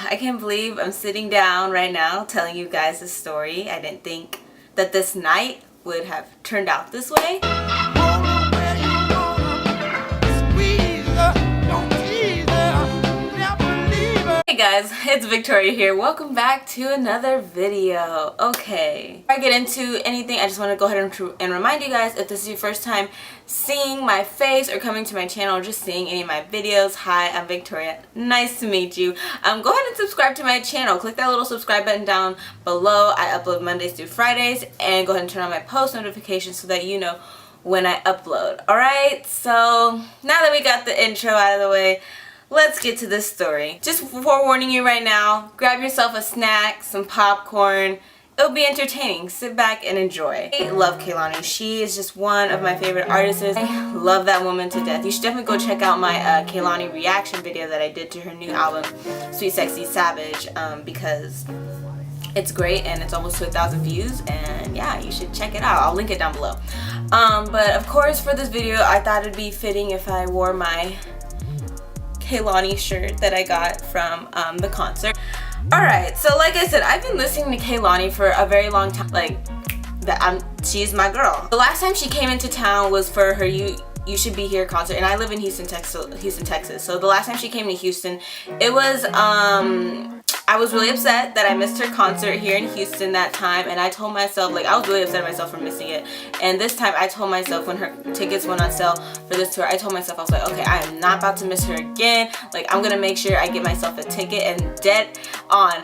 I can't believe I'm sitting down right now telling you guys this story. I didn't think that this night would have turned out this way. Hey guys, it's Victoria here. Welcome back to another video. Okay, before I get into anything, I just want to go ahead and remind you guys, if this is your first time seeing my face or coming to my channel or just seeing any of my videos, hi, I'm Victoria. Nice to meet you. Go ahead and subscribe to my channel. Click that little subscribe button down below. I upload Mondays through Fridays, and go ahead and turn on my post notifications so that you know when I upload. Alright, so now that we got the intro out of the way, let's get to this story. Just forewarning you right now, grab yourself a snack, some popcorn. It'll be entertaining. Sit back and enjoy. I love KEHLANI. She is just one of my favorite artists. I love that woman to death. You should definitely go check out my KEHLANI reaction video that I did to her new album, Sweet Sexy Savage, because it's great and it's almost to 1,000 views, and yeah, you should check it out. I'll link it down below. But of course, for this video, I thought it'd be fitting if I wore my KEHLANI shirt that I got from the concert. Alright, so like I said, I've been listening to KEHLANI for a very long time. She's my girl. The last time she came into town was for her You Should Be Here concert, and I live in Houston, Texas. So the last time she came to Houston, it was I was really upset that I missed her concert here in Houston that time, and I told myself, like, I was really upset at myself for missing it. And this time I told myself, when her tickets went on sale for this tour, I told myself, I was like, okay, I am not about to miss her again. Like, I'm gonna make sure I get myself a ticket. And dead on,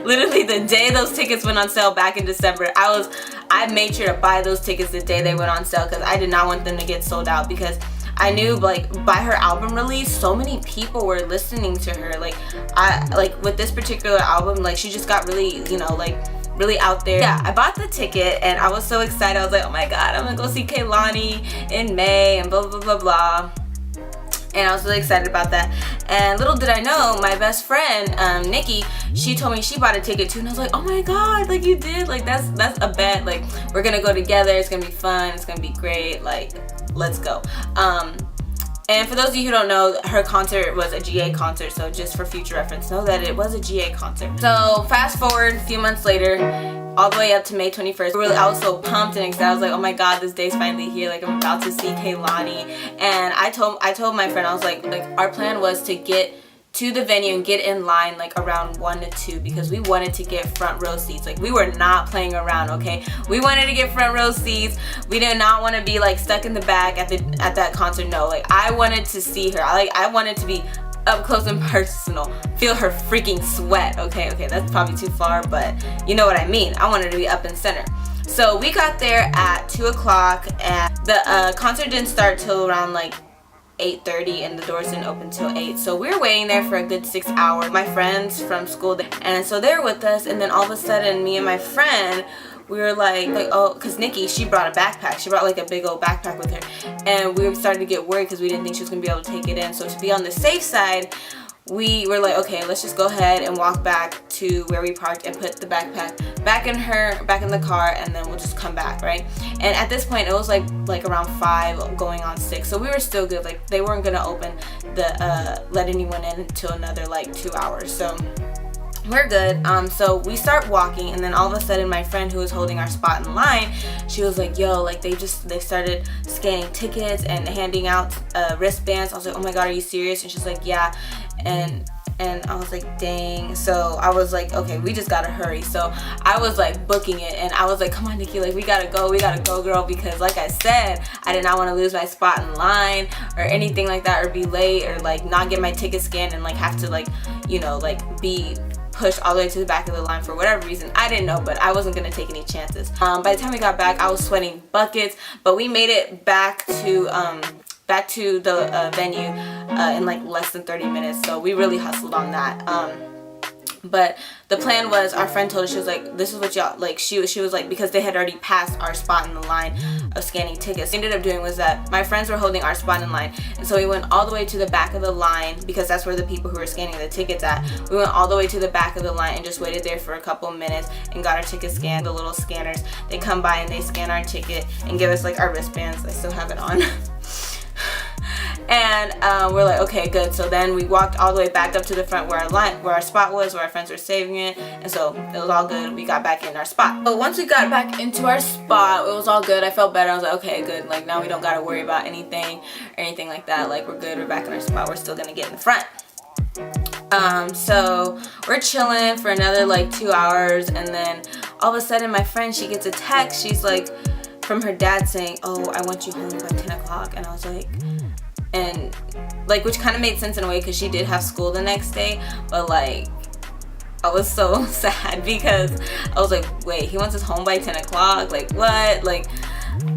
literally the day those tickets went on sale back in December, I made sure to buy those tickets the day they went on sale, because I did not want them to get sold out, because I knew, like, by her album release, so many people were listening to her. Like, with this particular album, like, she just got really, you know, like, really out there. Yeah, I bought the ticket and I was so excited. I was like, oh my god, I'm gonna go see KEHLANI in May and blah blah blah blah. And I was really excited about that. And little did I know, my best friend, Nikki, she told me she bought a ticket too, and I was like, oh my god, like, you did? Like, that's a bet. Like, we're gonna go together, it's gonna be fun, it's gonna be great, like, let's go. And for those of you who don't know, her concert was a GA concert, so just for future reference, know that it was a GA concert. So fast forward a few months later, all the way up to May 21st. I was so pumped and excited. I was like, oh my god, this day's finally here. Like, I'm about to see KEHLANI. And I told my friend, I was like, our plan was to get to the venue and get in line like around 1 to 2, because we wanted to get front row seats. Like, we were not playing around, okay? We wanted to get front row seats. We did not want to be like stuck in the back at that concert. No, like, I wanted to see her. I wanted to be up close and personal, feel her freaking sweat. Okay, that's probably too far, but you know what I mean. I wanted to be up in center. So we got there at 2 o'clock, and the concert didn't start till around like 8:30, and the doors didn't open till 8. So we were waiting there for a good 6 hours. My friends from school, and so they were with us, and then all of a sudden, me and my friend, we were like oh, because Nikki, she brought a backpack. She brought like a big old backpack with her, and we started to get worried because we didn't think she was gonna be able to take it in. So to be on the safe side, we were like, okay, let's just go ahead and walk back to where we parked and put the backpack back in the car, and then we'll just come back, right? And at this point, it was like around 5 going on 6, so we were still good. Like, they weren't gonna open let anyone in until another like 2 hours, so we're good. So we start walking, and then all of a sudden, my friend who was holding our spot in line, she was like, yo, like, they started scanning tickets and handing out wristbands. I was like, oh my god, are you serious? And she's like, yeah. And I was like, dang. So I was like, okay, we just gotta hurry. So I was like booking it, and I was like, come on, Nikki, like, we gotta go, girl, because like I said, I did not want to lose my spot in line or anything like that, or be late, or like not get my ticket scanned and like have to, like, you know, like be pushed all the way to the back of the line for whatever reason. I didn't know, but I wasn't gonna take any chances. By the time we got back, I was sweating buckets, but we made it back to the venue in like less than 30 minutes, so we really hustled on that. But the plan was, our friend told us, she was like, this is what y'all, like, she was like, because they had already passed our spot in the line of scanning tickets. What we ended up doing was that my friends were holding our spot in line, and so we went all the way to the back of the line, because that's where the people who were scanning the tickets at. We went all the way to the back of the line and just waited there for a couple minutes and got our ticket scanned. The little scanners, they come by and they scan our ticket and give us like our wristbands. I still have it on. And we're like, okay, good. So then we walked all the way back up to the front where our spot was, where our friends were saving it. And so it was all good. We got back in our spot. But once we got back into our spot, it was all good. I felt better. I was like, okay, good. Like now we don't gotta worry about anything or anything like that. Like we're good. We're back in our spot. We're still gonna get in the front. So we're chilling for another like 2 hours, and then all of a sudden my friend, she gets a text. She's like, from her dad saying, oh, I want you home by 10 o'clock. And I was like, and like, which kind of made sense in a way because she did have school the next day, but like I was so sad because I was like, wait, he wants us home by 10 o'clock? Like what? Like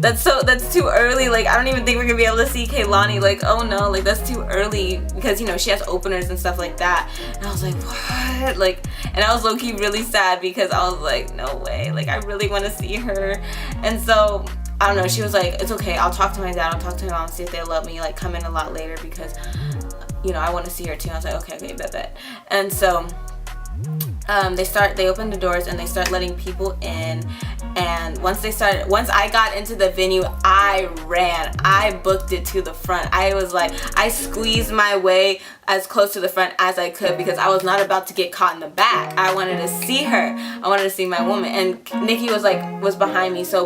that's too early. Like I don't even think we're gonna be able to see KEHLANI. Like, oh no, like that's too early because, you know, she has openers and stuff like that. And I was like, what? Like, and I was low-key really sad because I was like, no way, like I really want to see her. And so I don't know, she was like, it's okay, I'll talk to my dad, I'll talk to my mom, see if they'll let me like come in a lot later because, you know, I want to see her too. And I was like, okay, bet. And so they opened the doors and they start letting people in. And once I got into the venue, I ran. I booked it to the front. I was like, I squeezed my way as close to the front as I could because I was not about to get caught in the back. I wanted to see her. I wanted to see my woman. And Nikki was behind me. So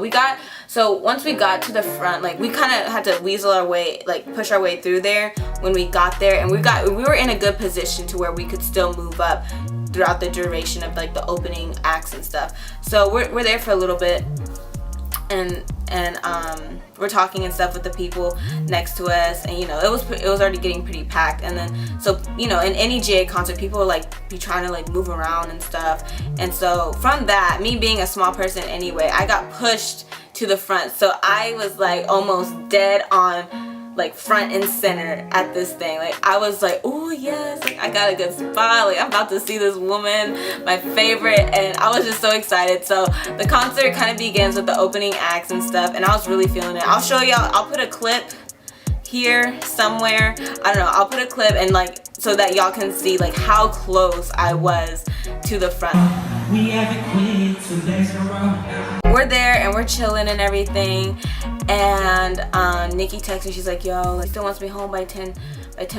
once we got to the front, like we kind of had to weasel our way, like push our way through there when we got there. And we were in a good position to where we could still move up throughout the duration of like the opening acts and stuff. So we're there for a little bit, and we're talking and stuff with the people next to us, and you know, it was already getting pretty packed. And then, so you know, in any GA concert, people will like be trying to like move around and stuff. And so from that, me being a small person anyway, I got pushed to the front. So I was like almost dead on like front and center at this thing. Like I was like, oh yes, like I got a good spot, like I'm about to see this woman, my favorite. And I was just so excited. So the concert kind of begins with the opening acts and stuff, and I was really feeling it. I'll show y'all, I'll put a clip here somewhere, I don't know, I'll put a clip and like so that y'all can see like how close I was to the front. We haven't quit 2 days in a row. We're there and we're chilling and everything, and Nikki texts me. She's like, yo, like still wants me home by 10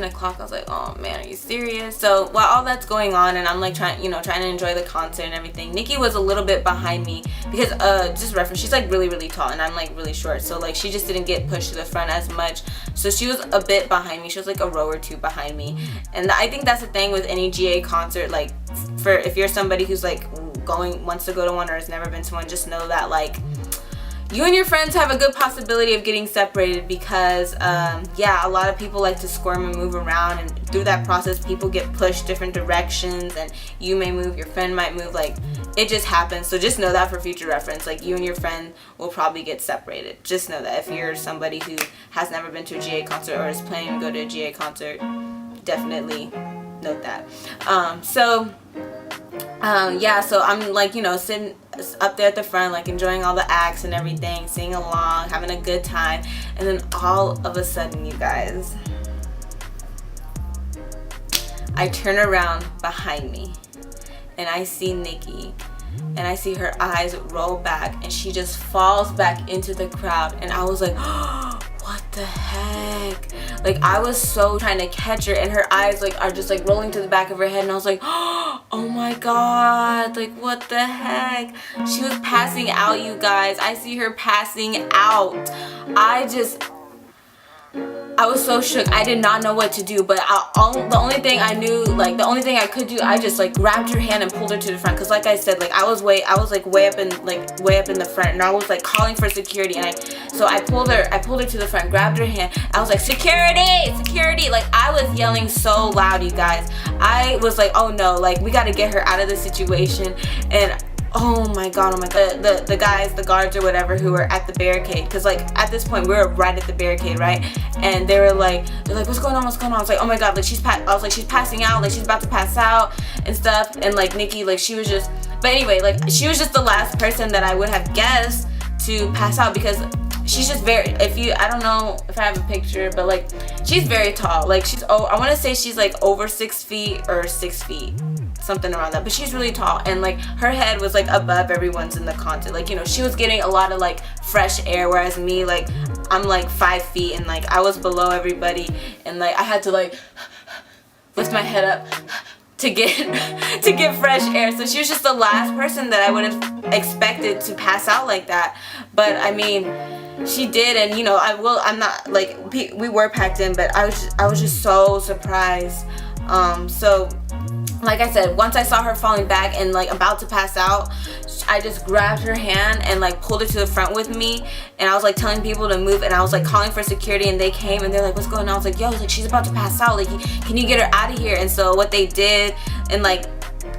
o'clock. I was like, oh man, are you serious? So while all that's going on and I'm like trying to enjoy the concert and everything, Nikki was a little bit behind me because just reference, she's like really tall and I'm like really short, so like she just didn't get pushed to the front as much. So she was a bit behind me. She was like a row or two behind me. And I think that's the thing with any GA concert, like for if you're somebody who's like wants to go to one or has never been to one, just know that like you and your friends have a good possibility of getting separated because yeah, a lot of people like to squirm and move around, and through that process people get pushed different directions, and you may move, your friend might move, like it just happens. So just know that for future reference, like you and your friend will probably get separated. Just know that if you're somebody who has never been to a GA concert or is planning to go to a GA concert, definitely note that. Yeah, so I'm like, you know, sitting up there at the front, like enjoying all the acts and everything, singing along, having a good time. And then all of a sudden, you guys, I turn around behind me and I see Nikki, and I see her eyes roll back and she just falls back into the crowd. And I was like, oh, what the heck? Like I was so trying to catch her, and her eyes like are just like rolling to the back of her head, and I was like, oh my god, like what the heck? She was passing out, you guys. I see her passing out. I was so shook. I did not know what to do, but the only thing I knew, like the only thing I could do, I just like grabbed her hand and pulled her to the front. Cause like I said, like I was way up in the front, and I was like calling for security, and I pulled her to the front, grabbed her hand. I was like, security! Like I was yelling so loud, you guys. I was like, oh no, like we got to get her out of this situation. And oh my god, the guys, the guards or whatever who were at the barricade, because like at this point we were right at the barricade, right? And they're like, what's going on? I was like, oh my god, like she's passing out, like she's about to pass out and stuff. And like Nikki, like she was just, but anyway, like she was just the last person that I would have guessed to pass out, because she's just very, I don't know if I have a picture, but like she's very tall. Like I want to say she's like over 6 feet or 6 feet, something around that, but she's really tall. And like her head was like above everyone's in the concert. Like, you know, she was getting a lot of like fresh air, whereas me, like I'm like 5 feet and like I was below everybody, and like I had to like lift my head up to get fresh air. So she was just the last person that I would have expected to pass out like that. But I mean, she did, and you know, I'm not like, we were packed in, but I was just so surprised. So like I said, once I saw her falling back and like about to pass out, I just grabbed her hand and like pulled her to the front with me, and I was like telling people to move, and I was like calling for security, and they came and they're like, what's going on? I was like, yo, like she's about to pass out, like can you get her out of here? And so what they did, and like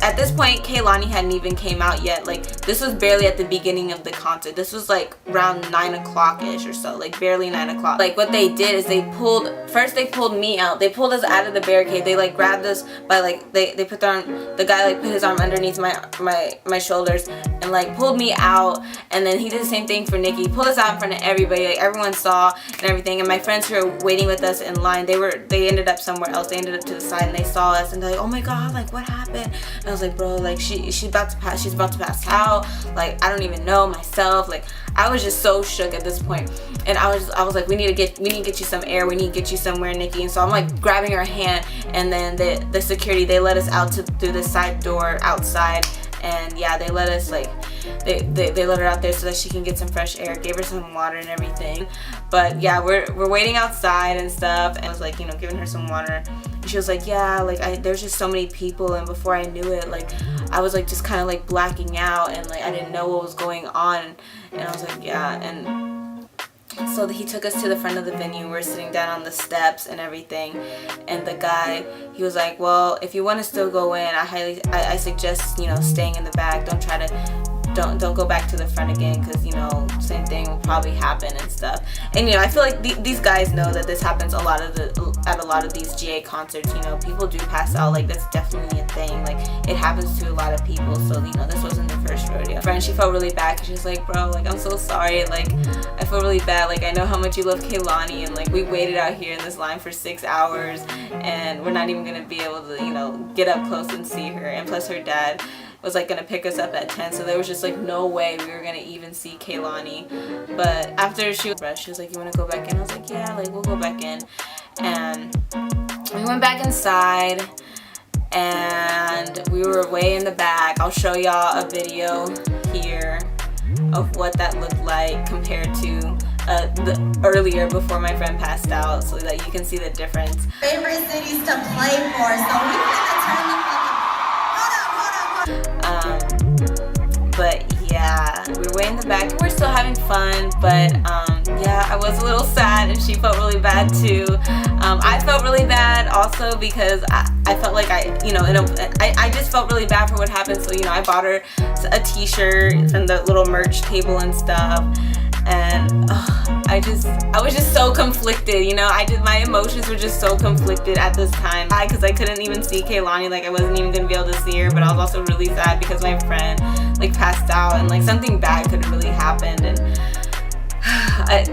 at this point KEHLANI hadn't even came out yet. Like this was barely at the beginning of the concert. This was like around 9 o'clock ish or so, like barely 9 o'clock. Like what they did is they pulled me out. They pulled us out of the barricade. They like grabbed us by like they put the guy like put his arm underneath my shoulders and like pulled me out. And then he did the same thing for Nikki. He pulled us out in front of everybody. Like everyone saw and everything. And my friends who were waiting with us in line, they ended up somewhere else. They ended up to the side and they saw us and they're like, oh my god, like what happened? And I was like, bro, like she's about to pass out. Like I don't even know myself. Like I was just so shook at this point. And I was like, we need to get you some air. We need to get you somewhere, Nikki. And so I'm like grabbing her hand, and then the security, they let us out through the side door outside. And yeah, they let us like they let her out there so that she can get some fresh air. Gave her some water and everything. But yeah, we're waiting outside and stuff, and I was like, you know, giving her some water. And she was like, yeah, like there's just so many people, and before I knew it, like I was like just kind of like blacking out, and like I didn't know what was going on. And I was like, yeah. And so he took us to the front of the venue. We're sitting down on the steps and everything, and the guy, he was like, well, if you want to still go in, I suggest, you know, staying in the back. Don't go back to the front again, because you know, same thing will probably happen and stuff. And you know, I feel like these guys know that this happens at a lot of these GA concerts. You know, people do pass out. Like that's definitely a thing. Like it happens to a lot of people. So you know, this wasn't the first rodeo. Friend, she felt really bad because she was like, bro, like I'm so sorry. Like I feel really bad. Like I know how much you love KEHLANI, and like we waited out here in this line for 6 hours, and we're not even gonna be able to, you know, get up close and see her. And plus her dad was like gonna pick us up at 10, so there was just like no way we were gonna even see KEHLANI. But after she was like, you wanna go back in? I was like, yeah, like we'll go back in. And we went back inside, and we were way in the back. I'll show y'all a video here of what that looked like compared to the earlier before my friend passed out, so that you can see the difference. Favorite cities to play for, so we can turn the but yeah, we were way in the back and we're still having fun. But yeah, I was a little sad, and she felt really bad too. I felt really bad also because I felt like I just felt really bad for what happened. So you know, I bought her a t-shirt from the little merch table and stuff. And I was just so conflicted, you know. My emotions were just so conflicted at this time, because I couldn't even see KEHLANI. Like I wasn't even gonna be able to see her. But I was also really sad because my friend like passed out, and like something bad could have really happened. And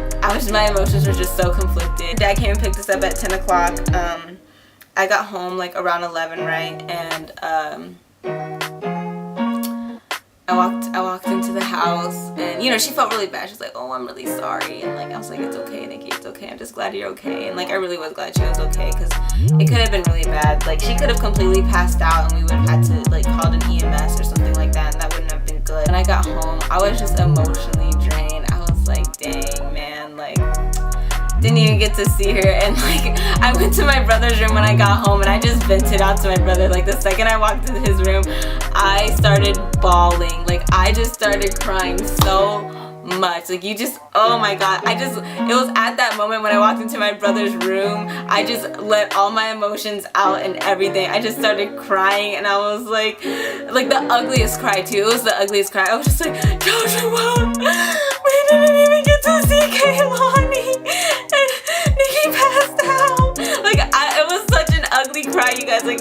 my emotions were just so conflicted. Dad came and picked us up at 10 o'clock. I got home like around 11, right? And I walked into the house, and you know, she felt really bad. She was like, oh, I'm really sorry. And like I was like, it's okay, Nikki, it's okay. I'm just glad you're okay. And like I really was glad she was okay, because it could have been really bad. Like she could have completely passed out, and we would have had to like call an EMS or something like that, and that wouldn't have been good. When I got home, I was just emotionally drained. I was like, dang, man, like didn't even get to see her. And like I went to my brother's room when I got home, and I just vented out to my brother. Like the second I walked into his room, I started bawling. Like I just started crying so much. Like oh my god, it was at that moment when I walked into my brother's room, I just let all my emotions out and everything. I just started crying, and I was like the ugliest cry too. It was the ugliest cry. I was just like, Joshua, we didn't even get to see KEHLANI, and Nikki passed out. Like it was such an ugly cry, you guys. Like,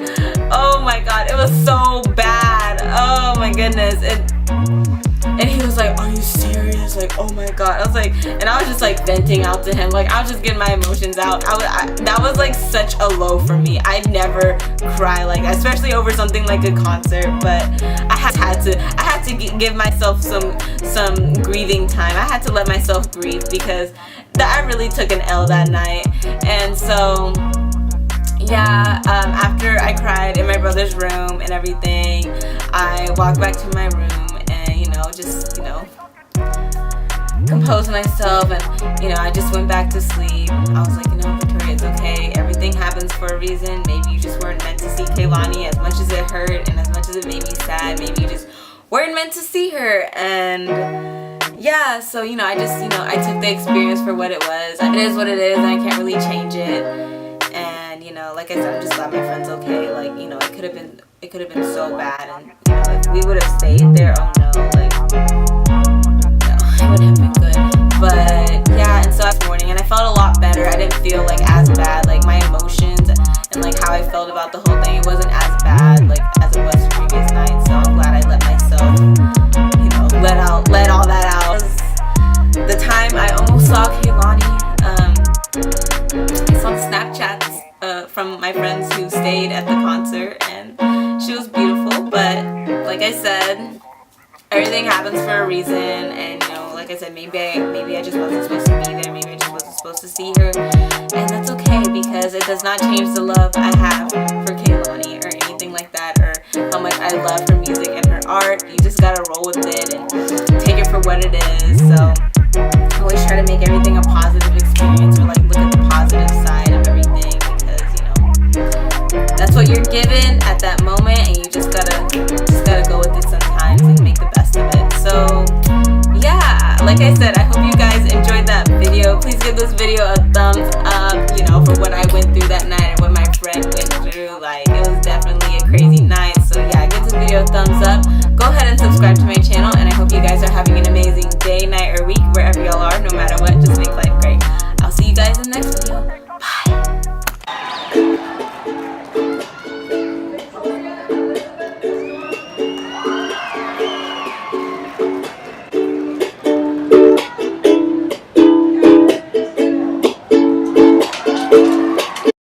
oh my god, it was so bad. Oh my goodness. And he was like, are you serious? Like, oh my god. I was like, and I was just like venting out to him. Like I was just getting my emotions out. That was like such a low for me. I'd never cry like that, especially over something like a concert. But I had to give myself some grieving time. I had to let myself grieve, because I really took an L that night. And so yeah, after I cried in my brother's room and everything, I walked back to my room and, you know, just, you know, composed myself, and, you know, I just went back to sleep. I was like, you know, Victoria, it's okay. Everything happens for a reason. Maybe you just weren't meant to see KEHLANI. As much as it hurt and as much as it made me sad, maybe you just weren't meant to see her. And yeah, so, you know, I just, you know, I took the experience for what it was. It is what it is, and I can't really change it. And, you know, like I said, I'm just glad my friend's okay. Like, you know, it could have been so bad, and, you know, if we would have stayed there, oh no, like, no, it wouldn't have been good. But yeah, and so this morning, and I felt a lot better. I didn't feel like as bad, like my emotions and like how I felt about the whole thing, it wasn't as bad like as it was the previous night. So I'm glad I let myself, you know, let all that out. The time I almost saw KEHLANI, I saw Snapchats from my friends who stayed at the concert, and she was beautiful. But like I said, everything happens for a reason, and, you know, like I said, maybe I just wasn't supposed to be there. Maybe I just wasn't supposed to see her, and that's okay, because it does not change the love I have for KEHLANI or anything like that, or how much I love her music and her art. You just gotta roll with it and take it for what it is. So I always try to make everything a positive experience, or like look at the positive side of everything, because, you know, that's what you're given at that moment, and you